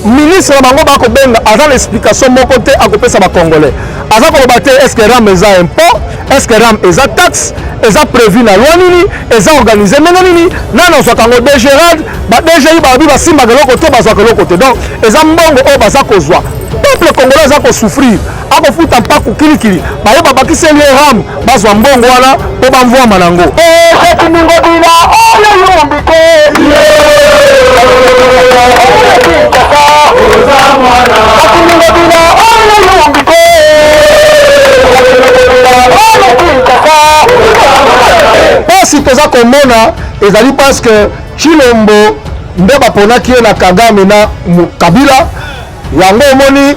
ministre na bango bako benga aza l'explication moko te akopesa ba congolais aza ko baté est-ce que ram eza impôt est-ce que ram eza taxe eza prévu na loi nini eza organisé menga nini nana so kango de Gérard ba DGI ba bi ba simba keloko te ba so keloko te donc eza mbongo o baza kozwa peuple congolais aza ko souffrir ako futa mpaku kilikili ba yeba bakiseli ram bazwa mbongo wana po ba mvua manango ningo bila ole yombiko pasi toza komona ezali parce que Chilombo nde baponaki ye na Kagame na Kabila yango omoni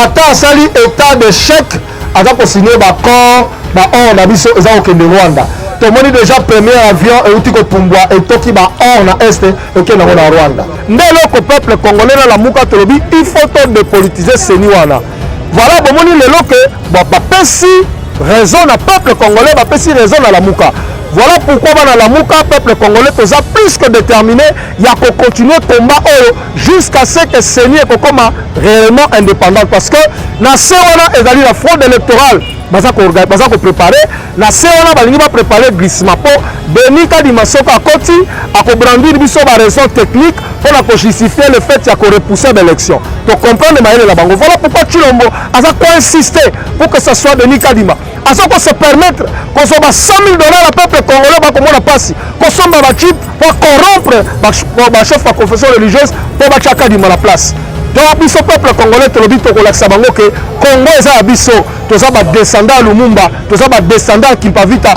ata asali état de chèque aza kosigner baccord baor na biso eza kokende Rwanda tomoni déjà premier avion euti kopumbwa etoki baor na este ekende yango na Rwanda nde eloko peuple congolais na lamuka tolobi il faut to dépolitiser seni wana voilà bomoni lelo ke bapesi raison na peuple congolais bapesi raison na lamuka. Voilà pourquoi dans la Mouka, peuple congolais, tout ça plus que déterminé, il y a qu'on continue le combat jusqu'à ce que Seigneur soit réellement indépendant. Parce que dans ce moment-là, il y a la fraude électorale. Baza ko préparer na seona balingi ba préparer glissement pour Benika di Masoko à Koti à ko brandir biso ba raison technique pour la justifier le fait qu'il y a ko repousser l'élection. Donc comprendre maïle la bango. Voilà pourquoi Chilombo a quoi insister pour que ça soit Benika Dima. À ce qu'on se permettre qu'on soit $100 000 à peuple congolais ba comme on a passé. Qu'on soit ba chip pour corrompre ba chef de confession religieuse pour ba chaka Dima la place. Donc biso peuple congolais te lobi to ko laksa bango ke Congo eza biso to za ba descendant Lumumba to za ba descendant Kimpavita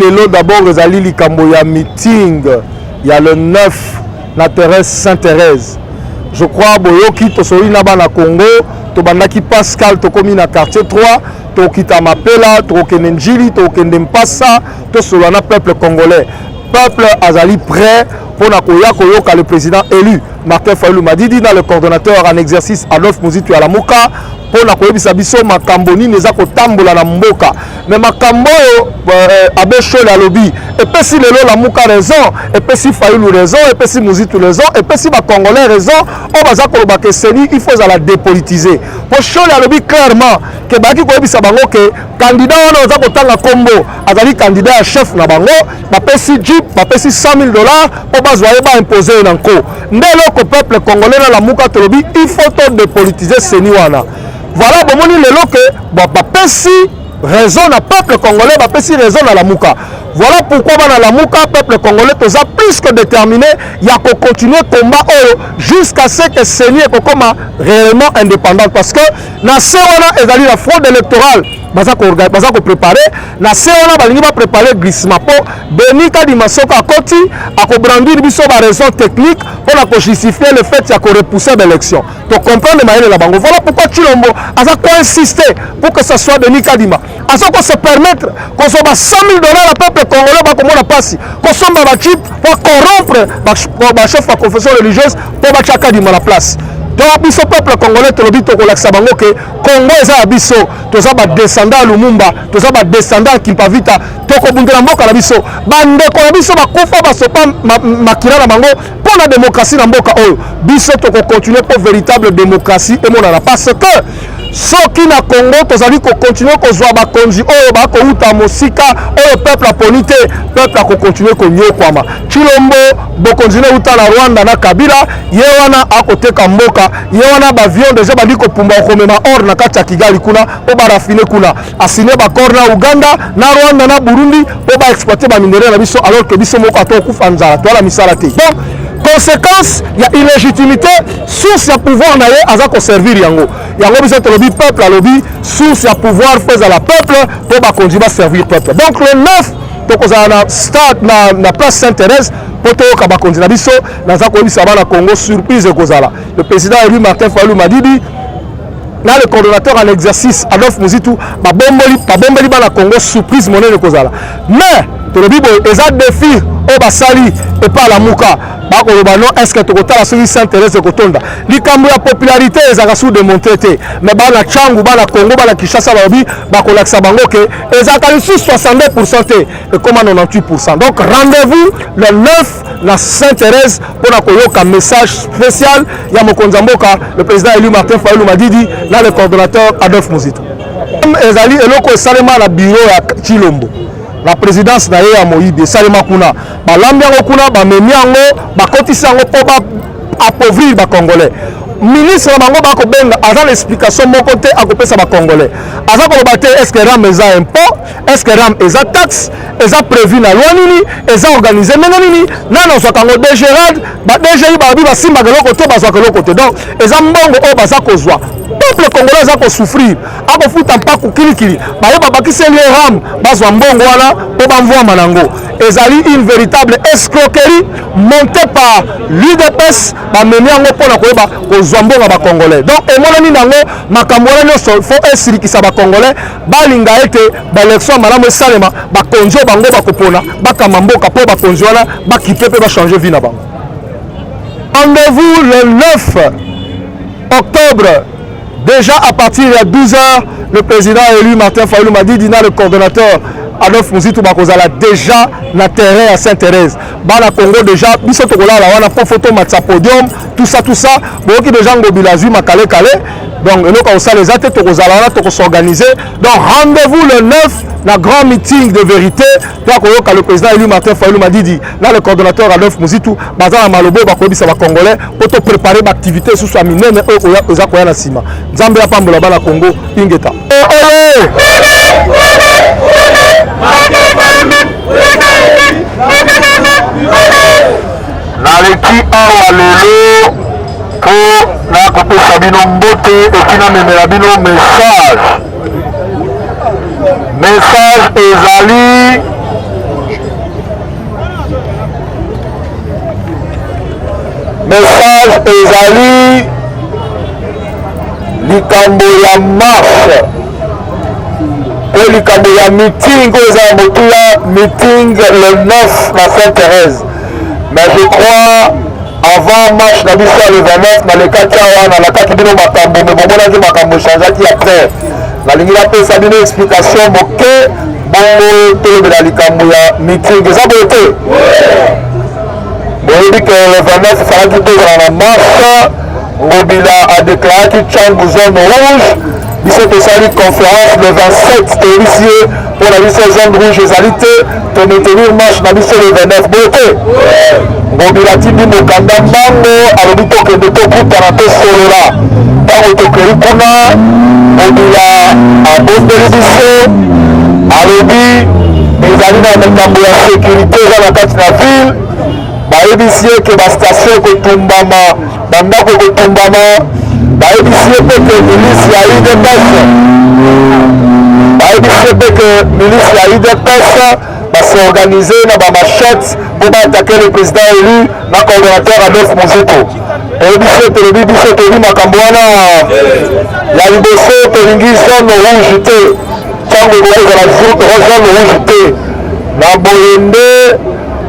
lelo d'abord ezali likambo ya meeting ya le 9 na Thérèse Sainte-Thérèse. Je crois boyoki to soli na bana Congo to bandaki Pascal to komi na quartier 3 to kita mapela to kende njili to kende mpasa to solo na peuple congolais. Peuple azali prêt pour na koya koyoka le président élu Martin Fayulu Madidi dans le coordonnateur en exercice Adolphe Muzitu ya Lamuka pour na koyebisa biso makambo nini eza kotambola na mboka mais makambo abe shole alobi epesi lelo Lamuka raison epesi Fayulu raison epesi Muzitu raison epesi ba congolais raison o baza koloba ke seni il faut la dépolitiser pour shole alobi clairement ke baki koyebisa bango ke candidat wana oza kotanga kombo azali candidat ya chef na bango bapesi jeep bapesi $100 000 po bazwa ye ba imposer na nko ndelo ko peuple congolais na Lamuka tolobi il faut to dépolitiser seni wana. Voilà bomoni lelo ke bapesi raison na peuple congolais bapesi raison na Lamuka. Voilà pourquoi dans la Mouka, peuple congolais, tout ça plus que déterminé, il y a qu'on continue le combat jusqu'à ce que Seigneur soit réellement indépendant. Parce que dans ce moment-là, il y a la fraude électorale. Baza ko préparer na seona balingi ba préparer glissement pour Benika di Masoko à Koti à ko brandir biso ba raison technique pour la justifier le fait qu'il y a ko repousser l'élection. Donc comprendre maïle la bango. Voilà pourquoi Chilombo a quoi insister pour que ça soit Benika Dima. À ce qu'on se permettre qu'on soit $100 000 à peuple congolais ba comme on a passé. Qu'on soit ba chip pour corrompre ba chef de confession religieuse pour ba chaka Dima la place. Donc biso peuple congolais te lobi to ko laksa bango ke Congo eza biso to za ba descendant Lumumba to za ba descendant Kimpavita to ko bundela mboka na biso bande ko na biso ba kufa ba sopa makira na bango pour la démocratie na mboka oyo biso to ko continuer pour véritable démocratie et monana parce que soki na Congo tozali ko continuer ko zwa ba konzi oyo ba ko uta mosika oyo peuple aponité peuple a ko continuer ko nyokwama Chilombo bo continuer uta na Rwanda na Kabila ye wana akoteka mboka ye wana ba avion déjà bandi ko pumba ko mema or na kati ya Kigali kuna po ba rafiner kuna asine ba kor na Uganda na Rwanda na Burundi po ba exploiter ba minerais na biso alors que biso moko ato kufanza to la misala te. Donc conséquence, il y a illégitimité, source ya pouvoir na ye aza ko servir yango. Yango biso to lobi peuple a lobi source ya pouvoir fait à la peuple pour ba konji ba servir peuple. Donc le 9 donc on a na stade na place Sainte-Thérèse pour to ka ba konji na biso na za ko bisa ba na Congo surprise kozala. Le président élu Martin Fayulu Madidi na le coordonnateur en exercice Adolphe Muzitu babombeli bana Congo surprise monene kozala mais tolobi boye eza défi o basali et pas la muka bakoloba non est-ce que tokotala soki s'intéresse kotonda likambo ya popularité ezaka sous démontré te mais bana Tchangu bana Congo bana Kinshasa balobi bakolakisa bango ke ezaka lisusu 62% te et comme 98%. Donc rendez-vous le 9 na Sainte-Thérèse pour na koyoka message spécial ya mokonzi mboka le président élu Martin Fayulu Madidi na le coordonnateur Adolphe Muzitu ezali eloko esalema na bureau ya Chilombo la présidence na ye ya Moïbi esalema kuna balambi yango kuna bamemi yango bakotisi yango mpo appauvrir bacongolais ministre na bango bakobenga aza na explication moko te akopesa bacongolais aza koloba te est-ce que ram eza impôt est-ce que ram eza taxe eza prévu na loi nini eza organisé mena nini nana ozwaka yango DGRAD badgi balobi basimbaka eloko te bazwaka eloko te donc eza mbongo oyo baza kozwa peuple congolais aza kosouffrir akofuta mpaku kilikili bayeba bakiseli ram bazwa mbongo wana mpo bamvwama nango ezali une véritable escroquerie montée par l'UDPS bamemi yango mpona koyeba kozwa mbongo ya bacongolais donc emonani nango makambo wana nyonso fo esilikisa bacongolais balinga ete baélection ya malamu esalema bakonzi oyo bango bakopona bakama mboka mpo bakonzi wana bakipe mpe bachange vie na bango. Rendez-vous le 9 octobre. Déjà à partir de 12h, le président élu Martin Fayulu Madidi, le coordonnateur Adolphe Muzitu bakozala déjà na terrain à Sainte-Thérèse. Bana Congo déjà, biso tokola la wana po photo matsa podium, tout ça boki déjà ngobila zui makale kale. Donc eloko osala ezate tokozala wana toko s'organiser. Donc rendez-vous le 9 na grand meeting de vérité. Toi koyoka le président élu Martin Fayulu Madidi, là le coordonnateur Adolphe Muzitu, bazala malobo bakobisa ba congolais pour te préparer l'activité sous sa minene oza koya na sima. Nzambe ya pambola bana Congo ingeta. naleki awa lelo po nakopesa bino mbote ekina memela bino message ezali likambo ya marche et likambo ya meeting oza motu ya meeting le 9 na Sainte-Thérèse. Mais je crois avant marche na biso le 29 na lekati awa na nakaki bino makambo me bomonaki makambo changeaki après nalingi napesa bino explication moke bongo tolobela likambo ya meeting eza boye te boyebi ke le 29 efalaki tozala na marche ngobila adéclaraki Tchangu zone rouge biso tosali conférence le 27 toyebisi ye mpo na biso zone rouge ezali te tomaintenir marche na biso le 29 boye te ngobila tindi mokanda mbango alobi tokende tokutana tosolola ntango tokeli kuna ngobila abondeli biso alobi ezali na makambo ya sécurité eza na kati na ville bayebisi ye ke bastation ekotumbama bandako ekotumbama bayebisi ye mpe ke milisi ya UDPS basorganize na bamachete mpo baatake le président élu na coordonnateur Adolphe Muzitu eyebisi ye tolobi biso toyebi makambo wana ya liboso tolingi zone rouge te ntango ekozala zone rouge te na boyende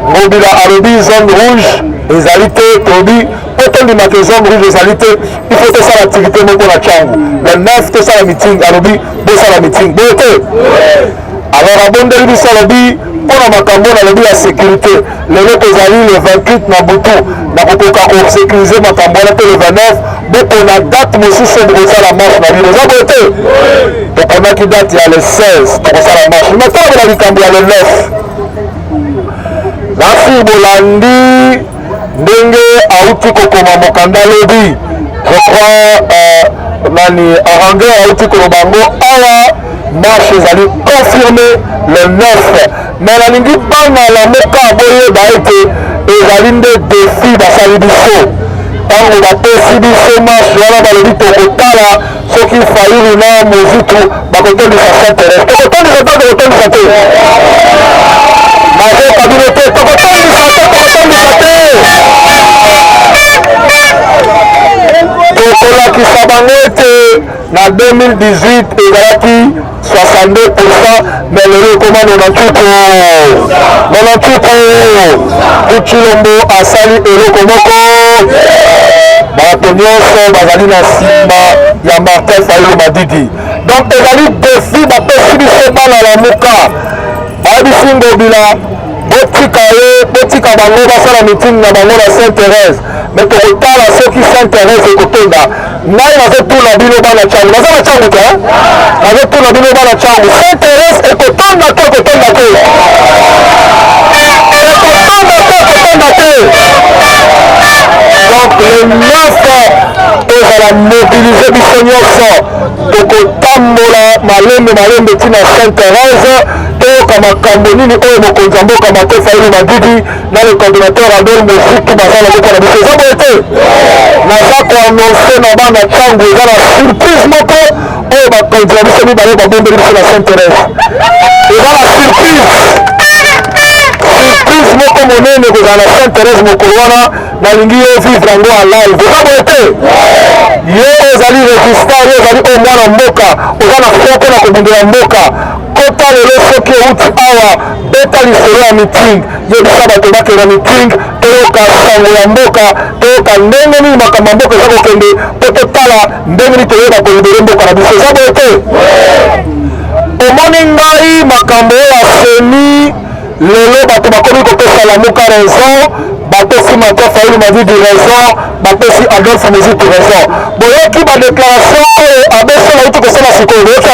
ngobila alobi zone rouge ezali te tobi po tondimaka zone rouge ezali te il faut tosala activité moko na Tchangu le 9 tosala meeting alobi bosala meeting boye te alors abondeli biso alobi mpona makambo nalobi ya sécurité lelo tozali le 28 na butu nakokoka kosécurize makambo wana te le 29 bopona date mosusu bokosala marche na bino eza boye te toponaki date ya le 16 tokosala marche matolobela likambo ya le 9 nasi bolandi ndenge auti kokoma mokanda lobi je crois nani arranger auti koloba ngo awa marche ezali confirmé le 9 mais nalingi bangala moka boyeba ete ezali nde défi basali biso ntango bapesi biso marche wana balobi tokotala soki Fayulu na Muzitu bakotondisa Sainte-Thérèse tokotondisa te nazoka bino te tokotondisa te tokola kolekisa bango ete na 2018 ezalaki 62%, mais lelo ekoma 98%. Chilombo asali eloko moko, bato nyonso bazali na nsima ya Martin Fayulu Madidi. Donc ezali defi bapesi biso bana lamuka bayebisi Ngobila botika bango basala meeting na bango na Sainte-Thérèse, mais tokotala soki Sainte-Thérèse ekotonda. Ngai nazotuna bino bana changu, naza na changu te, nazotuna bino bana changu, Sainte-Thérèse ekotonda te, ekotonda te, ekotonda te. Donc le 9 ezala mobiliser biso nyonso, tokotambola malembe tina Sainte-Thérèse, toyoka makambo nini oyo mokonzi ya mboka Martin Fayulu Madidi na le coordinateur Adolphe Mosutu bazala moko na biso. Eza boye te, naza koannonce na bana changu eza na surprise moko oyo bakonzi na biso mibale babombeli biso na Sainte-Thérèse. Eza na surprise moko monene kozala na Sainte-Thérèse mokolo wana, nalingi yo vivre yango en live. Eza boye te, yo ozali résistant, yo ozali o mwana mboka, oza na foi mpo na kobundela mboka. Kota lelo soki euti awa beta lisolo ya meeting, yebisa bato bakenda meeting, toyoka sango ya mboka, toyoka ndenge nini makambo ya mboka eza kokende, mpo totala ndenge nini toyeba kolibere mboka na biso. Eza boye te, omoni ngai makambo oyo aseni lelo bato bakomi kopesa lamuka raison, bapesi Martin Fayulu Madidi raison, bapesi Adolphe Mosutu raison. Boyoki badéclaration oyo abeso nauti kosala sikoyo, boyoki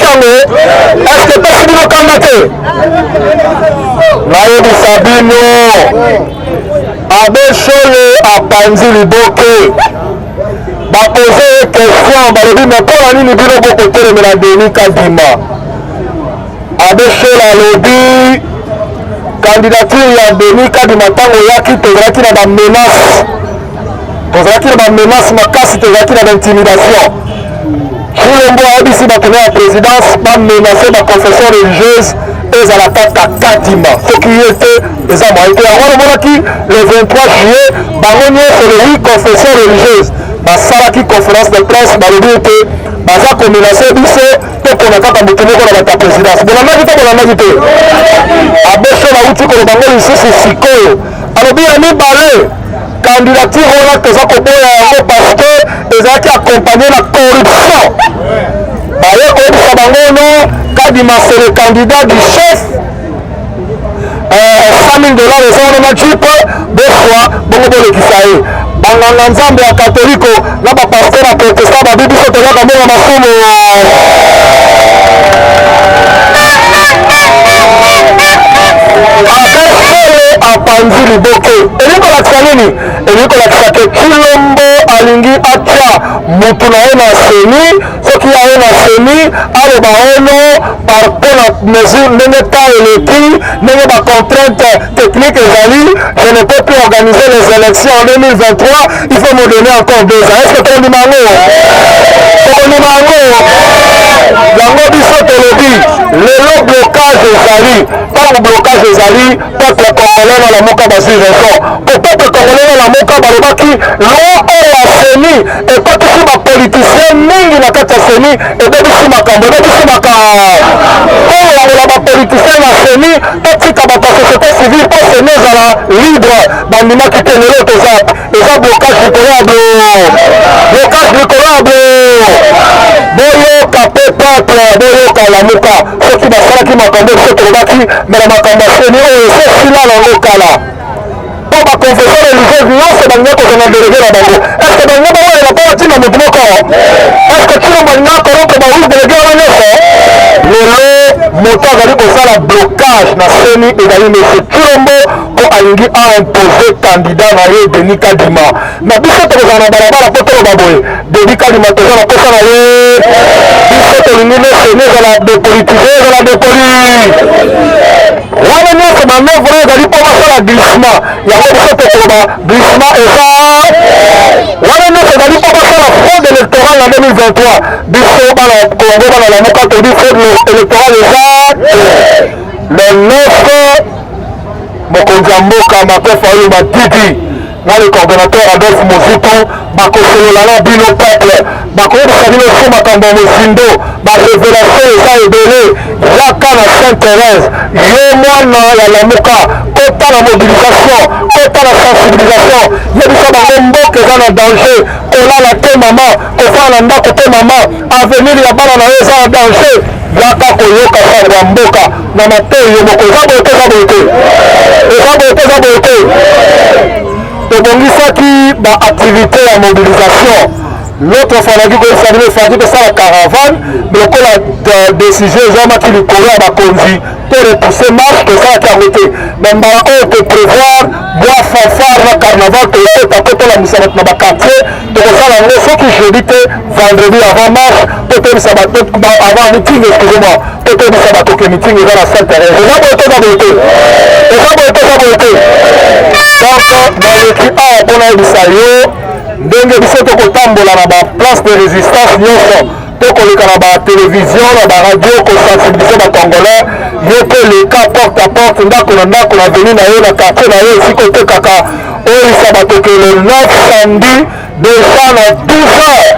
yango, eske pesi bino kanda te? Nayebisa bino abesole apanzi liboke, bapose question balobi mekola nini bino bokotelemela Denis Kadima. Abesole alobi candidature ya Denis Kadima ntango oyaki tozalaki na bamenace makasi, tozalaki na baintimidation. Chilombo ayebisi bato na ya présidence bamenace baconfession religieuse ezala kaka Kadima, soki ye te eza moyen te. Yango omonaki le 23 juillet bango nyonso le 8 confession religieuse basalaki conférence de presse balobi ete baza komenase biso tokona kaka motu moko na bato ya présidence. Bolandaki to bolandaki te? Abeso nauti koloba ngo lisusu sikoyo alobi ya mibale candidature wana toza koboya yango parce que ezalaki accompagné na corruption. Baye koyebisa bango no Kadima c'est le candidat du chef, 100 000 dollars eza wana na jipe bofwa bongo bolekisa ye. Banganga nzambe ya katoliko na bapaster ya protestant babi biso tozaka mbongo masumu. Abesole apanzi liboke elingi kolakisa nini? Elingi kolakisa ke Chilombo alingi atia mutu na ye na seni, soki ya ye na seni aloba ono par rapport na mesure ndenge ta eleki, ndenge bacontrainte technique ezali, je ne peux plus organiser les élections en 2023, il faut me donner encore 2 ans. Est-ce que tokondima yango? Tokondima yango? Yango biso tolobi lelo blocage ezali, ntango blocage ezali peuple congolais na lamuka bazwi raison. Po peuple congolais na lamuka balobaki loi oyo ya seni ekotisi bapoliticien mingi na kati ya seni, ebebisi makambo, ebebisi makambo oyo yangola bapoliticien na seni, totika bato ya société civile mpo seni ezala libre. Bandimaki te lelo toza eza blocage likolo ya boyoka pe peuple, boyoka lamuka soki basalaki makambo biso tolobaki me na makambo ya seni oyo ezosila nango kala mpo baconfession religieuse nyonso balinga kozanga delege na bango. Estce balinga baoyela mpo batina motu moko? Estce kino balinga korompe bawisi delege wana nyonso? Lelo moto azali kosala blocage na seni ezali monsieur Chilombo mpo alingi aimpose candidat na ye Denis Kadima. Na biso tokozala na balabala mpo toloba boye Denis Kadima toza na posa na ye, biso tolingi ne seni ezala depolitise, ezala depoli wana nyonso manevre ezali mpo basala glissement. Yango biso tokoloba glissement eza wana nyonso ezali mpo basala fraude électorale na 2023. Biso bana Congo bana lamuka tobi fraude électorale eza le 9 mokonzi ya mboka Martin Fayulu Madidi na le coordonnateur Adolphe Mozitu bakosolola na bino peuple bakoyebisa bino so makambo ya mozindo barevelation eza ebele yaka na Sainte Thérèse yo mwana ya Lamuka kota na mobilisation kota na sensibilisation yebisa bango mboka eza na danger kolala te mama kofala na ndako te mama avenir ya bana na yo eza na danger yaka koyoka sango ya mboka na mateyi yo moko eza boye te eza boye te eza boye te eza boye te tobongisaki baactivité ya mobilisation l'autre fois naki koyebisa bino efandi kosala caravane lokola décision ezwamaki likolo ya bakonzi to repousser marche tosalaki yango te me mbala oyo toprévoir bwa fanfare na carnaval toyekota po tolamusa bato na baquartier tokozala yango soki jeudi te vendredi avant marche to toyebisa bato avant meeting excusez-moi to toyebisa bato ke meeting eza na Sainte Thérèse eza boye te eza boye te eza boye te eza boye te donc baleki awa mpona yebisa yo ndenge biso tokotambola na baplace de résistance nyonso tokoleka na batelevizio na baradio kosensibilize bacongolais yo mpe leka porte à porte ndako na ndako na veni na yo na quartier na yo esika otekaka oyisa bato ke le 9 samedi déjà na 12 heures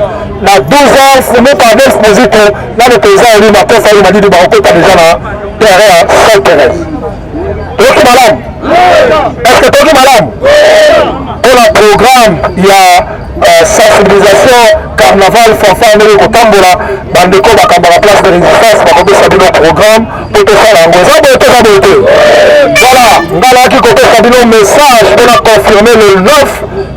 na 12 heures fumu par Adolphe Mozitu na le président élu Martin Fayulu Madidi bakokota déjà na terrain ya Sainte Thérèse toyoki malamu est-ce que toyoki malamu pour le programme il y a sensibilisation carnaval fanfare ndenge kotambola bandeko bakamba na place de résistance bakopesa bino programme po tosala yango eza boye te eza boye te voilà ngalaki kopesa bino message mpona confirmer le 9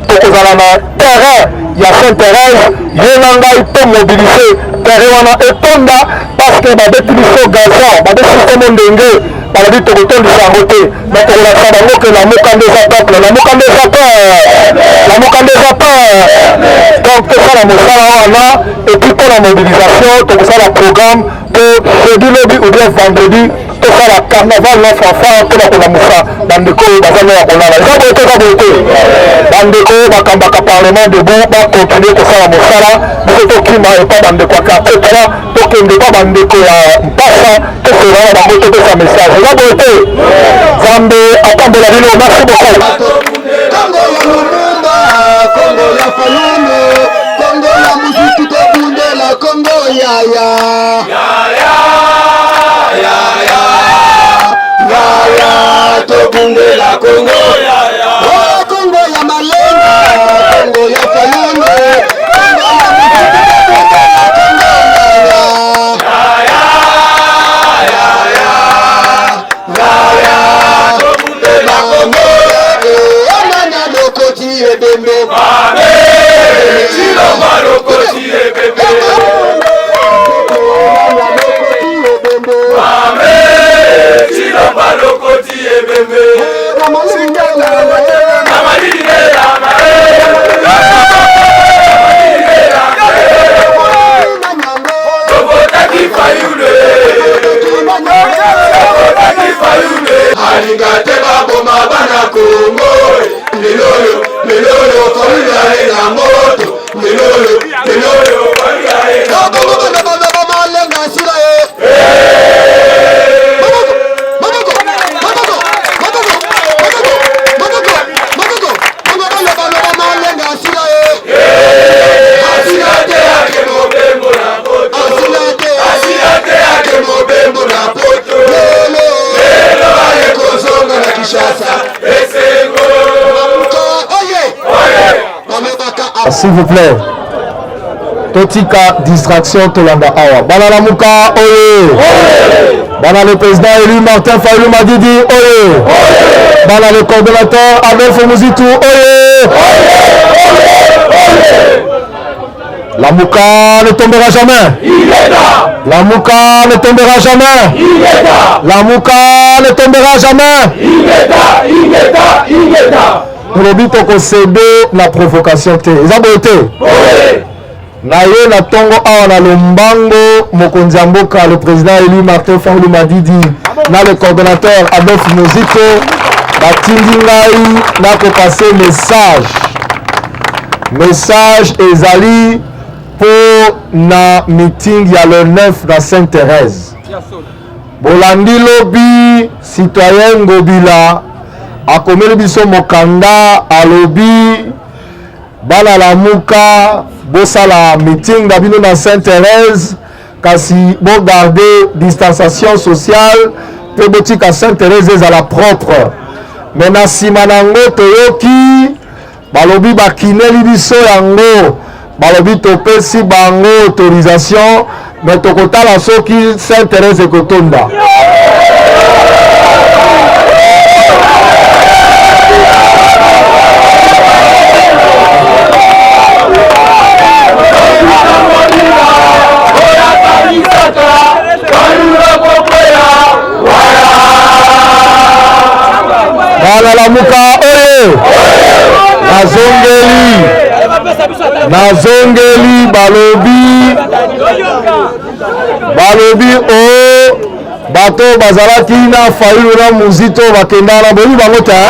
tokozala na terrain ya Sainte Thérèse ye na ngai to mobiliser terrain wana etonda parce que babeti biso gazon babeti biso ndenge balobi tokotondisa yango te me tokolakisa bango ke lamuka nde eza peuple lamuka nde eza peur lamuka nde eza peur donc tosala mosala wana epuis mpona mobilisation tokosala programme po jeudi lobi ou bien vendredi tosala carnaval na fanfare mpona kolamusa bandeko oyo baza no ya kolala eza boye te eza boye te bandeko oyo bakambaka parlement debout bakontinue kosala mosala biso tokima epa bandeko ya quartier 3 tokende pa bandeko ya mpasa tosolana bango topesa message eza boye te nzambe atambola bino merci beaucoup Kongo ya Lumumba, Kongo ya Fayulu, Kongo ya Mozitu tobundela Kongo yaya tobundela Kongo yaya oh Kongo ya Malenga, Kongo ya Fayulu, Kongo ya Mozitu tobundela Kongo yaya tobundela Kongo ebembe Mame Chilomba lokoti ebembe Mame Chilomba lokoti ebembe Namalile ya mare Tobotaki Fayulu Tobotaki Fayulu Alingate baboma bana Kongo Milolo Fayulu na moto Milolo Fayulu na moto Malenga sila Malenga sila Asilate yake mobembo na poto Asilate yake mobembo na poto Lelo ale kozonga na Kinshasa Esengo s'il vous plaît totika distraction tolanda awa bana Lamuka oye bana le président élu Martin Fayulu Madidi oye bana le coordonnateur Adolphe Mozitu oye Lamuka ne tombera jamais Lamuka ne tombera jamais Lamuka ne tombera jamais Robi toko céder la provocation te eza boye te na ye na tongo awa na lombango mokonzi ya mboka le président élu Martin Fayulu Madidi na le coordonnateur Adolphe Mozitu batindi ngai nakopase message ezali pour na meeting ya le 9 na Sainte Thérèse bolandi lobi citoyen Ngobila akomeli biso mokanda alobi bana lamuka bosala meeting na bino na Sainte-Thérèse kasi bogarde distanciation sociale pe botika Sainte-Thérèse ezala propre. Mais na nsima nango toyoki balobi bakineli biso yango balobi topesi bango autorisation mais tokotala soki Sainte-Thérèse ekotonda. Bana lamuka oye nazongeli balobi o bato bazalaki na fayilu na muzito bakenda na boyi bango ta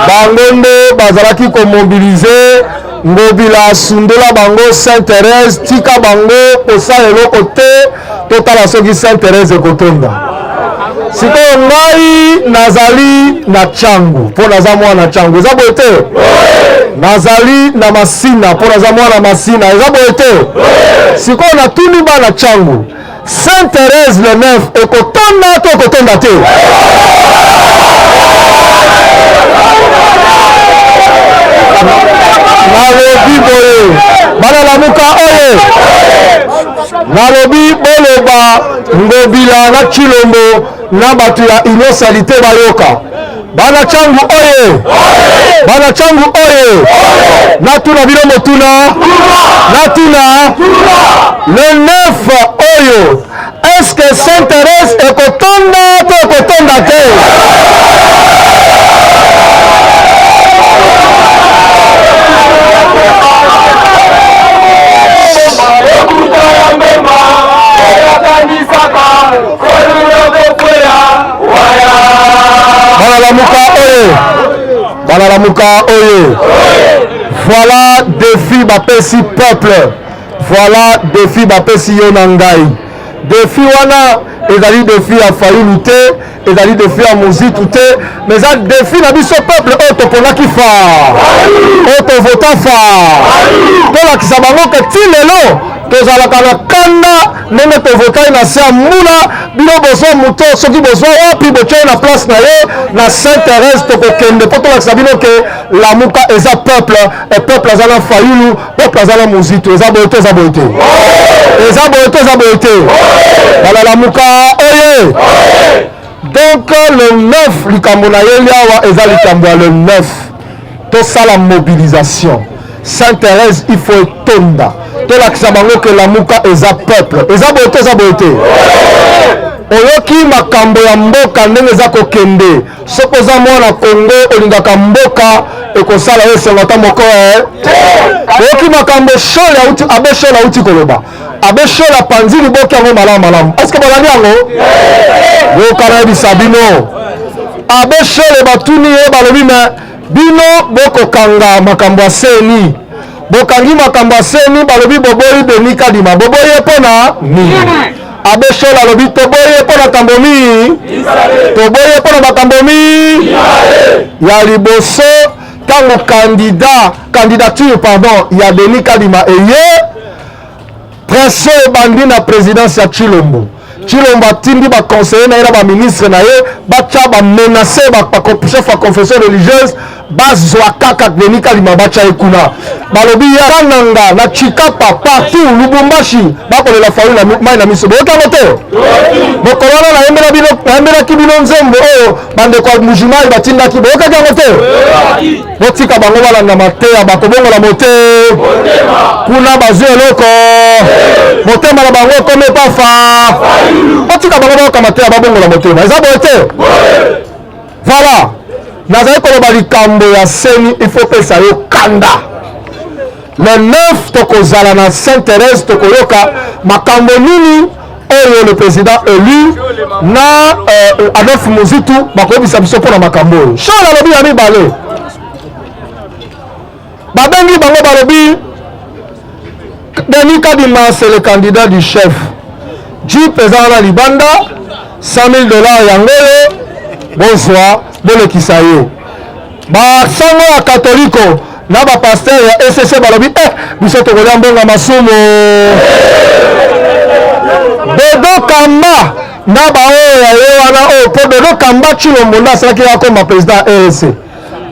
bango nde bazalaki komobilize ngobila sundola bango Sainte-Thérèse tika bango kosala eloko te totala soki Sainte-Thérèse ekotonda. Sikoyo ngai nazali na changu mpo naza mwana changu eza boye te. Nazali na masina mpo naza mwana masina eza boye te. Sikoyo natuni bana changu Sainte-Thérèse le 9 ekotonda to ekotonda te. Nalobi boye bana lamuka oye nalobi boloba ngobila na Chilombo na bato ya inosalite bayoka bana changu oye bana changu oye natuna bino motuna natuna le 9 oyo est-ce que Sainte-Thérèse ekotonda to ekotonda te. Bana lamuka oye voilà défi bapesi peuple, voilà défi bapesi yo na ngai. Défi wana ezali défi ya fayilu te ezali défi ya muzitu te mais eza défi na biso peuple oyo toponaki fa oyo tovota fa tolakisa bango ke ti lelo tozalaka na kanda ndenge tovotai na se ya mbula bino bozwa moto soki bozwa wapi botyai na place na ye na Sainte-Thérèse tokokende mpo tolakisa bino ke lamuka eza peuple e peuple aza na fayulu peuple aza na muzitu eza boye te eza boye te eza boye te eza boye te bana lamuka oye. Donc le 9 likambo na yeli awa eza likambo ya le 9 tosala mobilisation Sainte-Thérèse il faut etonda tolakisa bango ke lamuka eza peuple eza boye te eza boye te. Oyoki makambo ya mboka ndenge eza kokende soki oza mwana Kongo olingaka mboka ekosala yo esengo moko oyoki makambo abe shole auti koloba abe shole apanzi liboki yango malamu malamu eske bolandi yango yokana yebisa bino abe shole batuni ye balobi me bino bokokanga makambo ya seni bokangi makambo ya seni balobi boboyi Denis Kadima boboyi mpona nini. Abe shole alobi toboyi mpona kambomi toboyi mpona bakambomi ya liboso tango candidature pardon ya Denis Kadima eye presso ebandi na présidence ya Chilombo atindi baconseiller na ye na baministre na ye batya bamenace chef ya confession religieuse bazwa kaka Denis Kadima batya ye kuna balobi ya kananga na Chikapa partout Lubumbashi bakolela faulu na mai na miso boyoki yango te mokolo wana nayembelaki bino nzembo oyo bandeko ya mujimai batindaki boyokaki yango te botika bango balanda mateya bakobongola mote kuna bazwi eloko motema na bango ekome pafa botika bango bayoka mateya babongola motema eza boye te. Voilà nazali koloba likambo ya seni il faut pesa yo kanda le 9 tokozala na Sainte-Thérèse tokoyoka makambo nini oyo le président élu na Adolphe Muzitu bakobisa biso mpona makambo oyo shole alobi ya mibale babengi bango balobi Denis Kadima c'est le candidat du chef Jeep eza wana libanda $100,000 yango oyo bonsoir bole kisaye ba sango ya katoliko na ba pasteur ya SSC balobi biso tokolia mbonga masumu Dodo Kamba na ba oyo ya ye wana oyo po Dodo Kamba Chilombo nda asalaki akoma président RSC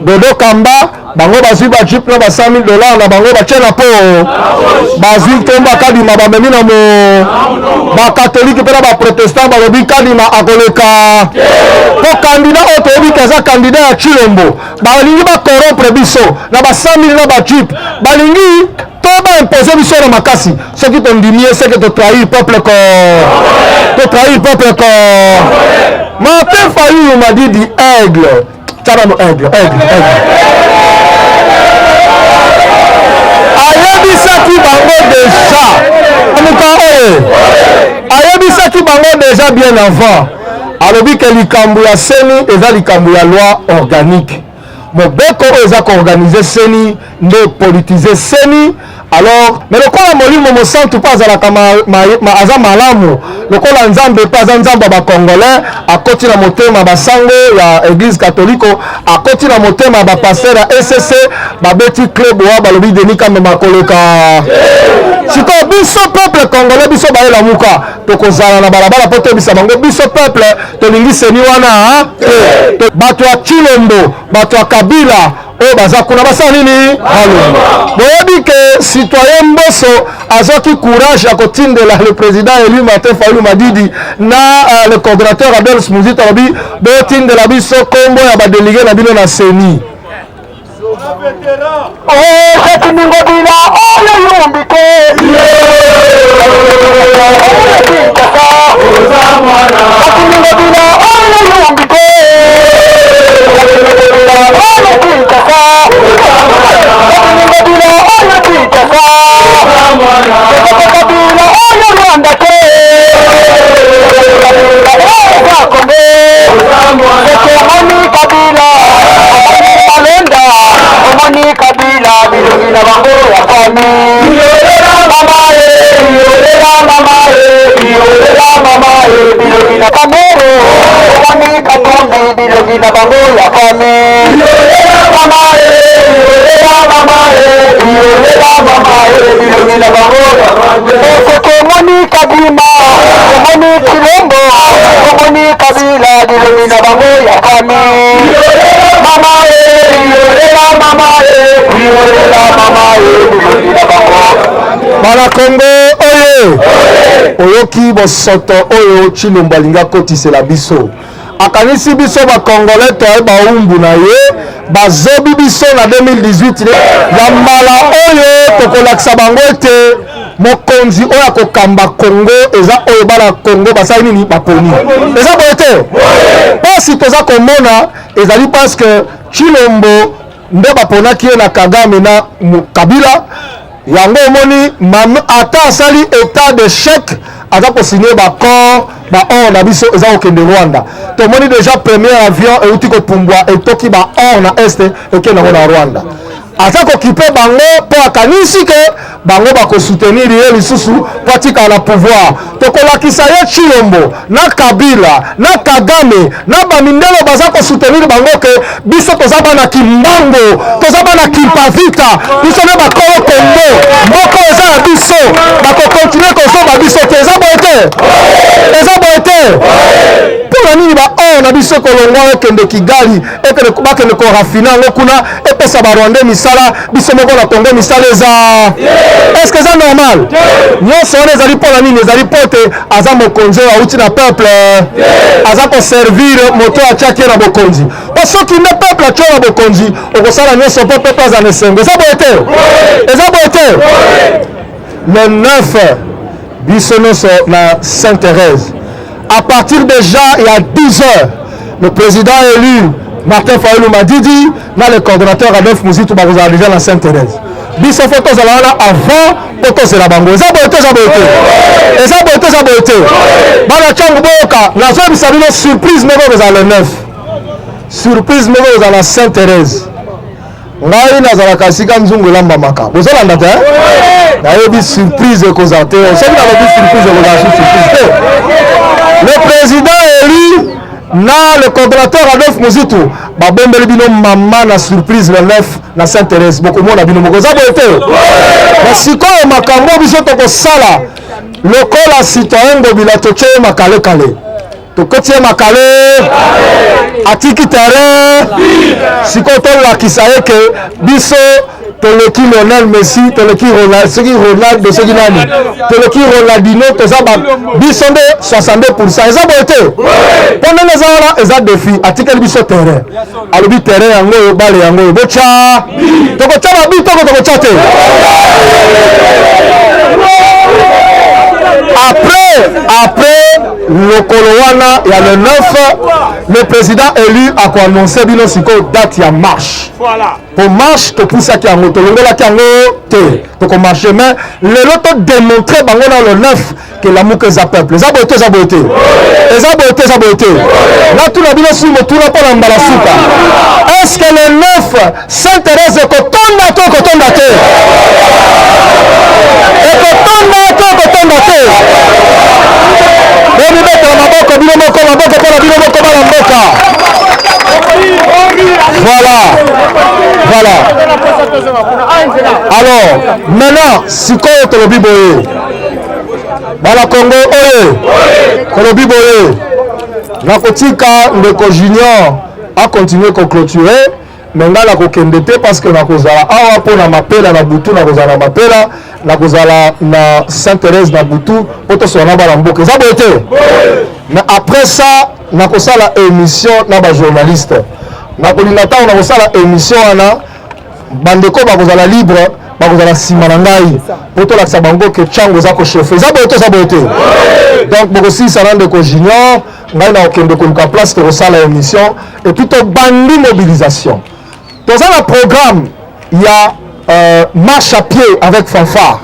Dodo Kamba bango bazwi ba jeep na ba $100,000 na bango batie na po bazwi tomba kadima bamemi na mo ba catholique mpe na ba protestant balobi kadima akoleka po candidat oyo toyebi kaza candidat ya Chilombo balingi bacorrompre biso na ba $100,000 na ba jeep balingi to baimposer biso na makasi soki tondimi ye seke totrahir peuple corps Martin Fayulu Madidi aigle Tcharano aigle ayebisaki bango déjà amuka ayebisaki bango déjà bien avant alobi ke likambo ya seni eza likambo ya loi organique mobeko oyo eza koorganize seni nde politize seni alors mais lokola molimo mosantu mpe azalaka aza malamu lokola nzambe mpe aza nzambe ya bacongolais akoti na motema basango ya église catholique akoti na motema ya bapaster ya SSC babeti club oyo balobi Denis Kamema koleka sikoyo biso peuple congolais biso bayelamuka tokozala na balabala mpo toyebisa bango biso peuple tolingi seni wana bato ya Chilombo bato ya Kabila oyo baza kuna basala nini boyebi ke citoyen Mboso azwaki courage ya kotindela le président élu Martin Fayulu Madidi na le coordonnateur Abel Smuzito alobi botindela biso kombo ya badelige na bino na seni bana Kongo oyo oyoki bosoto oyo Chilombo alinga kotisela biso akanisi biso bakongolais toye baumbu na ye bazobi biso na 2018 ya mbala oyo tokolakisa bango ete mokonzi oyo akokamba Kongo eza oyo bana Kongo basali nini baponi eza boye te pasi toza komona ezali parce que Chilombo nde baponaki ye na Kagame na Kabila yango omoni ata asali état de chèque aza kosigner baccord baor na biso eza kokende Rwanda tomoni déjà premier avion euti kopumbwa etoki baor na este ekende yango na Rwanda aza kokipe bango mpo akanisi ke bango bakosoutenir ye lisusu mpo atikala na pouvoir tokolakisa ye Chilombo na Kabila na Kagame na bamindelo baza kosoutenir bango ke biso toza bana kimbango toza bana kimpavita biso nde bakolo Kongo moko eza ya biso bakokontinue kozoba biso te eza boye te mpona nini baor na biso kolongwa ekende Kigali bakende korafina yango kuna epesa barwandais misala biso moko na Kongo misala eza est-ce que eza normal nyonso wana ezali mpona nini ezali mpo te aza mokonzi oyo awuti na peuple aza koservir moto atiaki ye na bokonzi po soki nde peuple atio na bokonzi okosala nyonso mpo peuple aza na esengo eza boye te le 9 biso nyonso na Sainte-Thérèse à partir déjà il y a 10 heures le président élu Martin Fayulu Madidi na le coordonnateur Adolphe Muzitu bakozala déjà na Sainte-Thérèse biso fo tozala wana avant po tozela bango eza boye te bana ntango boyoka nazoyebisa bino surprise moko kozala le 9 surprise moko kozala na Sainte-Thérèse ngai nazalaka esika nzungu elambamaka bozolanda te nayebi surprise ekozala te soki nalobi surprise ekozala surprise te le président élu na le coordonnateur Adolphe Muzitu babombeli bino mama na surprise le 9 na Sainte-Thérèse bokomona bino mokoza boete na sikoyo makambo biso tokosala lokola citoyen Ngobila totie makale kale tokotie makale atiki terrain sikoyo tolakisa eke biso toleki Lionel Messi toleki Ronaldo de seki nani toleki Ronaldinho toza biso nde 62% eza boete mpo ndenge eza wana eza défi atikeli biso terrain alobi terrain yango oyo bale yango oyo botya tokotya babi tokotya te après lokolo wana ya le 9 le président élu akoannonce bino sikoyo date ya marche pour marche topusaki yango tolongolaki yango te tokomarche mais lelo todémontre bango na le 9 que lamuka eza peuple eza boye te eza boye te eza boye te eza boye te natuna bino sui motuna mpo na mbala suka est ce que le 9 Sainte-Thérèse ekotonda to ekotonda te ekotonda to ekotonda te bomibetela maboko bino moko maboko mpona bino moko bana mboka voilà alors maintenant sikoyo tolobi boye bana Congo oye tolobi boye nakotika ndeko Junior akontinue koclôturer mais ngai nakokende te parce que nakozala awa mpo na mapela na butu nakozala na mapela nakozala na Sainte-Thérèse na butu mpo tosola na bana mboka eza boye te mais après ça nakosala émission na bajournaliste nakolinga ntango nakosala émission wana bandeko bakozala libre bakozala nsima na ngai mpo tolakisa bango ke ntango eza kochauffe eza boye te eza boye te donc bokosilisa na ndeko Junior ngai nakokende koluka place tokosala émission et puis tobandi mobilisation toza na programme ya marche à pied avec fanfare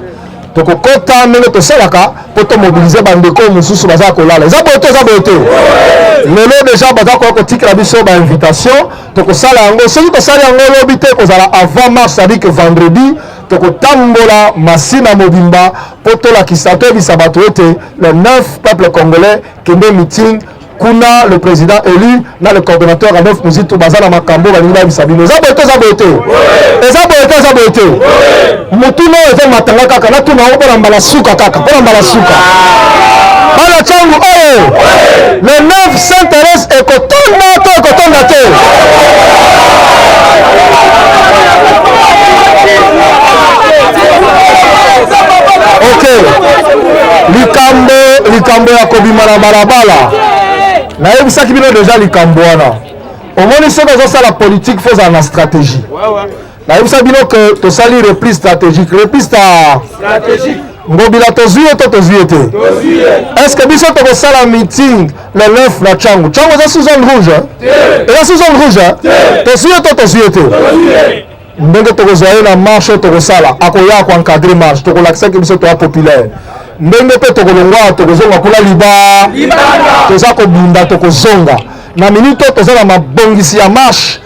tokokota ndenge tosalaka mpo tomobilize bandeko mosusu baza kolala eza boye te eza boye te lelo deja baza koya kotikela biso bainvitation tokosala yango soki tosali yango lobi te kozala avant marche c'est-à-dire que vendredi tokotambola masina mobimba mpo tolakisa toyebisa bato ete le 9 peuple congolais kende meeting kuna le président élu na le coordonnateur Adolphe Muzitu baza na makambo balingi bayebisa bino eza boye te eza boye te eza boye te eza boye te motuna oyo eza matanga kaka natuna yango mpona mbala suka kaka mpona mbala suka bana ntango oyo le 9 Sainte-Thérèse ekotonda to ekotonda te ok likambo ya kobima na balabala nayebisaki bino deja likambo wana omoni soki ozosala politique fo ozala na stratégie nayebisa bino ke tosali reprise stratégique Ngobila tozwi ye to tozwi ye te est-ce que biso tokosala meeting le 9 na Tchango eza sous zone rouge eza sous zone rouge tozwi ye to tozwi ye te ndenge tokozwa ye na marche tokosala akoya akoencadre marche tokolakisaki biso toya populaire ndenge mpe tokolongwa tokozonga kuna toza kobunda tokozonga na minute toza na mabongisi ya marche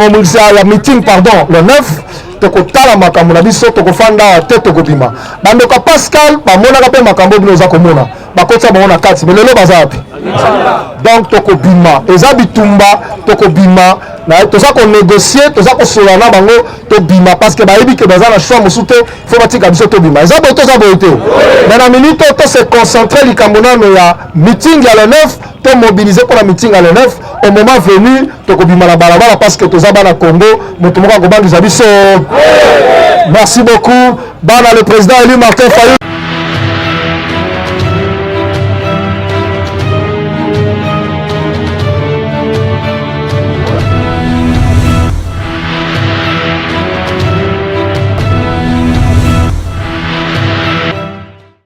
mabongisi ya meeting pardon le 9 tokotala makambo na biso tokofanda te tokobima bandeko Pascal bamonaka mpe makambo bino oza komona bakotisa bango na kati mais lelo baza wapi donc tokobima eza bitumba tokobima toza konégocier toza kosola na bango tobima parce que bayebi ke baza na choix mosusu te fo batika biso tobima eza boye te eza boye te mais na minute tose concentre likambo nano ya meeting ya le 9 tomobilize mpona meeting ya le 9 au moment venu tokobima na balabala parce que toza bana Congo moto moko akobangisa biso merci beaucoup bana le président élu Martin Fayulu